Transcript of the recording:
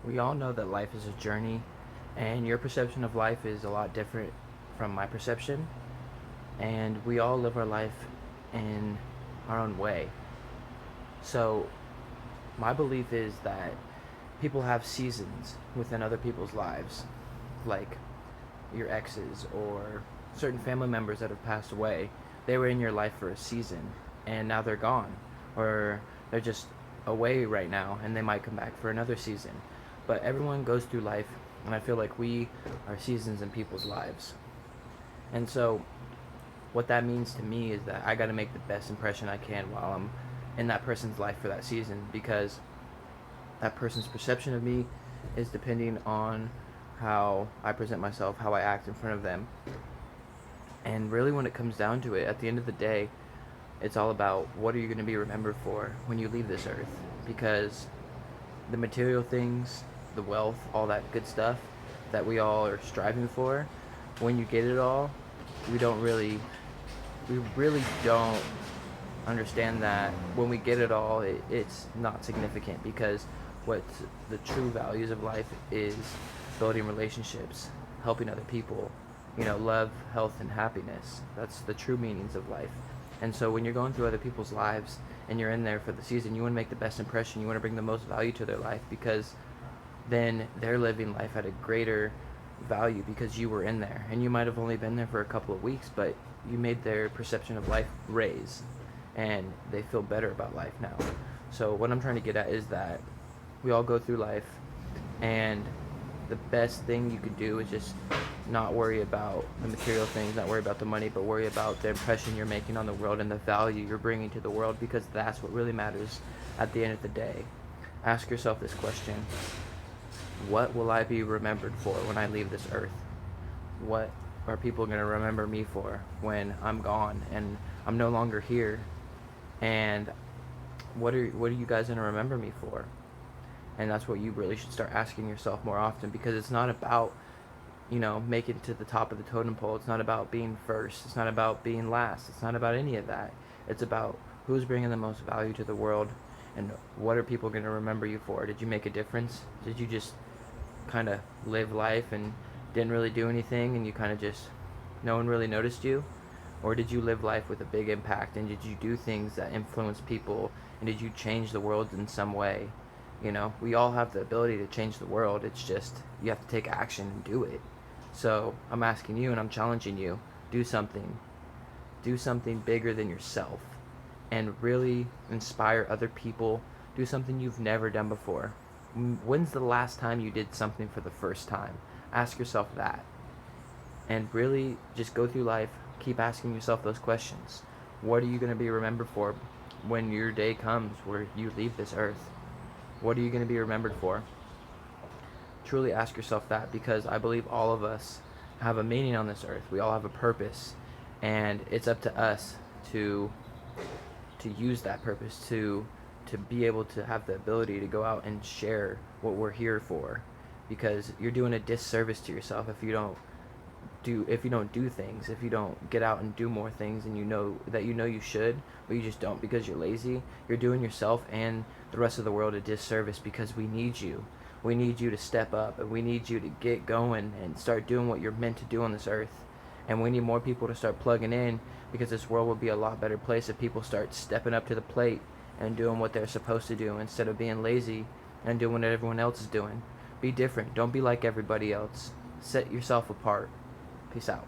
We all know that life is a journey, and your perception of life is a lot different from my perception, and we all live our life in our own way. So, my belief is that people have seasons within other people's lives, like your exes or certain family members that have passed away. They were in your life for a season, and now they're gone, or they're just away right now, and they might come back for another season. But everyone goes through life, and I feel like we are seasons in people's lives. And so, what that means to me is that I got to make the best impression I can while I'm in that person's life for that season, because that person's perception of me is depending on how I present myself, how I act in front of them. And really, when it comes down to it, at the end of the day, it's all about what are you going to be remembered for when you leave this earth. Because the material things, the wealth, all that good stuff that we all are striving for, when you get it all, we don't really, we really don't understand that when we get it all, it's not significant, because what the true values of life is building relationships, helping other people, love, health, and happiness. That's the true meanings of life. And so when you're going through other people's lives and you're in there for the season, you want to make the best impression. You want to bring the most value to their life, because then they're living life at a greater value because you were in there. And you might have only been there for a couple of weeks, but you made their perception of life raise, and they feel better about life now. So what I'm trying to get at is that we all go through life, and the best thing you could do is just not worry about the material things, not worry about the money, but worry about the impression you're making on the world and the value you're bringing to the world, because that's what really matters at the end of the day. Ask yourself this question: what will I be remembered for when I leave this earth? What are people going to remember me for when I'm gone and I'm no longer here? And what are you guys going to remember me for? And that's what you really should start asking yourself more often, because it's not about making it to the top of the totem pole. It's not about being first. It's not about being last. It's not about any of that. It's about who's bringing the most value to the world, and what are people going to remember you for. Did you make a difference? Did you just kind of live life and didn't really do anything, and you kind of just, no one really noticed you? Or did you live life with a big impact, and did you do things that influence people, and did you change the world in some way? We all have the ability to change the world. It's just you have to take action and do it. So I'm asking you and I'm challenging you: do something. Do something bigger than yourself, and really inspire other people. Do something you've never done before. When's the last time you did something for the first time? Ask yourself that. And really just go through life, keep asking yourself those questions. What are you going to be remembered for when your day comes where you leave this earth? What are you going to be remembered for? Truly ask yourself that, because I believe all of us have a meaning on this earth. We all have a purpose, and it's up to us to use that purpose, to be able to have the ability to go out and share what we're here for, because you're doing a disservice to yourself if you don't do things, if you don't get out and do more things, and you should, but you just don't because you're lazy. You're doing yourself and the rest of the world a disservice, because we need you. We need you to step up, and we need you to get going and start doing what you're meant to do on this earth. And we need more people to start plugging in, because this world would be a lot better place if people start stepping up to the plate and doing what they're supposed to do, instead of being lazy and doing what everyone else is doing. Be different. Don't be like everybody else. Set yourself apart. Peace out.